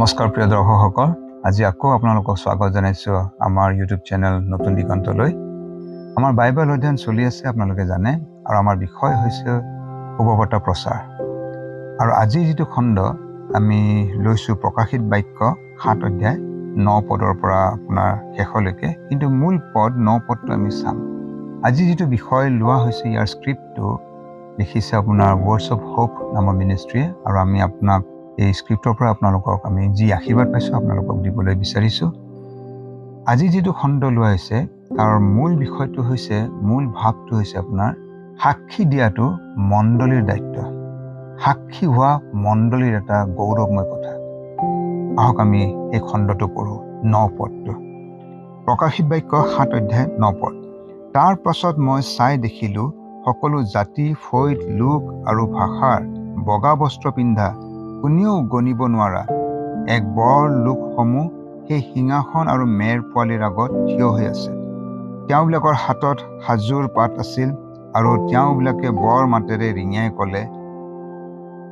নমস্কাৰ প্ৰিয় দৰ্শকসকল, আজি আকৌ আপোনালোকক স্বাগত জনাইছোঁ আমাৰ ইউটিউব চেনেল নতুন দিগন্তলৈ। আমাৰ বাইবেল অধ্যয়ন চলি আছে আপোনালোকে জানে, আৰু আমাৰ বিষয় হৈছে শুভবাৰ্তা প্ৰচাৰ। আৰু আজিৰ যিটো খণ্ড আমি লৈছোঁ প্ৰকাশিত বাক্য 7 অধ্যায় 9 পদৰ পৰা আপোনাৰ শেষলৈকে, কিন্তু মূল পদ 9 পদটো আমি চাম। আজি যিটো বিষয় লোৱা হৈছে, ইয়াৰ স্ক্ৰিপ্টটো লিখিছে আপোনাৰ ৱৰ্ডছ অফ হোপ নামৰ মিনিষ্ট্ৰীয়ে, আৰু আমি আপোনাক এই স্ক্ৰিপ্টৰ পৰা আপোনালোকক আমি যি আশীৰ্বাদ পাইছোঁ আপোনালোকক দিবলৈ বিচাৰিছোঁ। আজি যিটো খণ্ড লোৱা হৈছে তাৰ মূল বিষয়টো হৈছে, মূল ভাৱটো হৈছে আপোনাৰ সাক্ষী দিয়াটো মণ্ডলীৰ দায়িত্ব। সাক্ষী হোৱা মণ্ডলীৰ এটা গৌৰৱময় কথা। আহক আমি এই খণ্ডটো পঢ়োঁ। 9 পদটো প্ৰকাশিত বাক্য 7 অধ্যায় 9 পদ। তাৰ পাছত মই চাই দেখিলোঁ, সকলো জাতি, ফৈদ, লোক আৰু ভাষাৰ বগা বস্ত্ৰ পিন্ধা, কোনেও গণিব নোৱাৰা এক বৰ লোকসমূহ সেই সিংহাসন আৰু মেৰ পোৱালিৰ আগত থিয় হৈ আছে। তেওঁবিলাকৰ হাতত সাজুৰ পাত আছিল, আৰু তেওঁবিলাকে বৰ মাতেৰে ৰিঙিয়াই ক'লে,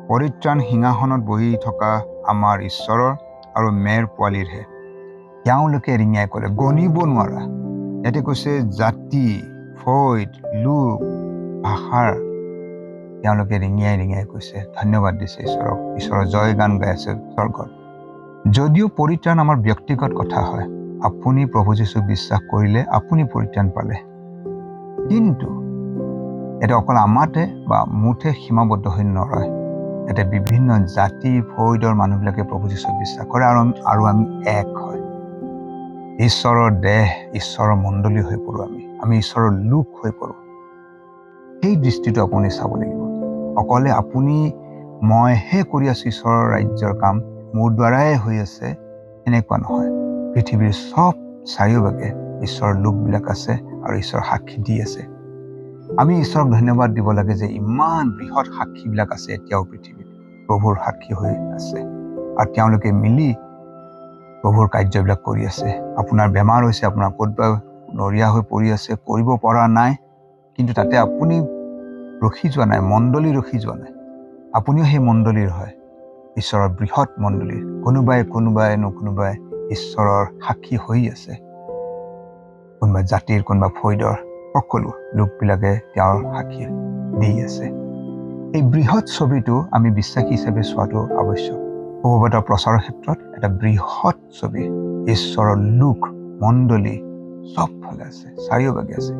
পৰিত্ৰাণ সিংহাসনত বহি থকা আমাৰ ঈশ্বৰৰ আৰু মেৰ পোৱালিৰহে। তেওঁলোকে ৰিঙিয়াই ক'লে, গণিব নোৱাৰা। ইয়াতে কৈছে জাতি, ফৈদ, লোক, ভাষাৰ। তেওঁলোকে ৰিঙিয়াই ৰিঙিয়াই কৈছে, ধন্যবাদ দিছে ঈশ্বৰক। ঈশ্বৰৰ জয় গান গাই আছে স্বৰ্গত। যদিও পৰিত্ৰাণ আমাৰ ব্যক্তিগত কথা হয়, আপুনি প্ৰভু যীশুক বিশ্বাস কৰিলে আপুনি পৰিত্ৰাণ পালে, কিন্তু এটা অকল আমাতে বা মুঠে সীমাবদ্ধ হৈ নৰয়। এটা বিভিন্ন জাতি, ফৈদৰ মানুহবিলাকে প্ৰভু যীশুক বিশ্বাস কৰে, আৰু আমি এক হয়। ঈশ্বৰৰ দেহ, ঈশ্বৰৰ মণ্ডলী হৈ পৰোঁ। আমি ঈশ্বৰৰ লোক হৈ পৰোঁ। সেই দৃষ্টিটো আপুনি চাব লাগিব। অকলে আপুনি মইহে কৰি আছোঁ ঈশ্বৰৰ ৰাজ্যৰ কাম, মোৰ দ্বাৰাই হৈ আছে, এনেকুৱা নহয়। পৃথিৱীৰ চব চাৰিওভাগে ঈশ্বৰৰ লোকবিলাক আছে, আৰু ঈশ্বৰৰ সাক্ষী দি আছে। আমি ঈশ্বৰক ধন্যবাদ দিব লাগে যে ইমান বৃহৎ সাক্ষীবিলাক আছে এতিয়াও পৃথিৱীত, প্ৰভুৰ সাক্ষী হৈ আছে, আৰু তেওঁলোকে মিলি প্ৰভুৰ কাৰ্যবিলাক কৰি আছে। আপোনাৰ বেমাৰ হৈছে, আপোনাৰ ক'তবা নৰিয়া হৈ পৰি আছে, কৰিব পৰা নাই, কিন্তু তাতে আপুনি ৰখি যোৱা নাই, মণ্ডলী ৰখি যোৱা নাই। আপুনিও সেই মণ্ডলীৰ হয়, ঈশ্বৰৰ বৃহৎ মণ্ডলীৰ। কোনোবাই ঈশ্বৰৰ সাক্ষী হৈ আছে। কোনোবা জাতিৰ, কোনোবা ফৈদৰ, সকলো লোকবিলাকে তেওঁৰ সাক্ষী দি আছে। এই বৃহৎ ছবিটো আমি বিশ্বাসী হিচাপে চোৱাটো আৱশ্যক। শুভবাৰ্তা প্ৰচাৰৰ ক্ষেত্ৰত এটা বৃহৎ ছবি, ঈশ্বৰৰ লোক মণ্ডলী চব ফালে আছে, চাৰিওভাগে আছে।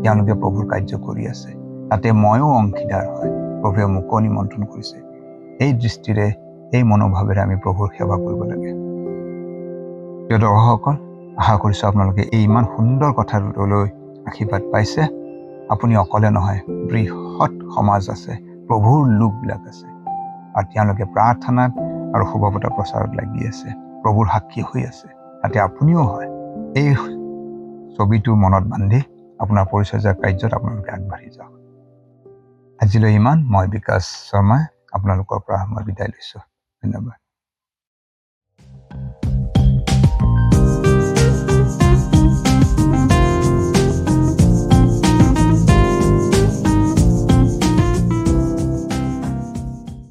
তেওঁলোকে প্ৰভুৰ কাৰ্য কৰি আছে, তাতে ময়ো অংশীদাৰ হয়। প্ৰভুৱে মোকো নিমন্ত্ৰণ কৰিছে। এই দৃষ্টিৰে, এই মনোভাৱেৰে আমি প্ৰভুৰ সেৱা কৰিব লাগে। প্ৰিয় দৰ্শকসকল, আশা কৰিছোঁ আপোনালোকে এই ইমান সুন্দৰ কথাটোলৈ আশীৰ্বাদ পাইছে। আপুনি অকলে নহয়, বৃহৎ সমাজ আছে, প্ৰভুৰ লোকবিলাক আছে, আৰু তেওঁলোকে প্ৰাৰ্থনাত আৰু শুভবাৰ্তা প্ৰচাৰত লাগি আছে, প্ৰভুৰ সাক্ষী হৈ আছে। তাতে আপুনিও হয়। এই ছবিটো মনত বান্ধি আপোনাৰ পৰিচৰ্যাৰ কাৰ্যত আপোনালোকে আগবাঢ়ি যাওক। আজিলৈ ইমান। মই বিকাশ শৰ্মাই আপোনালোকৰ পৰা মই বিদায় লৈছোঁ। ধন্যবাদ।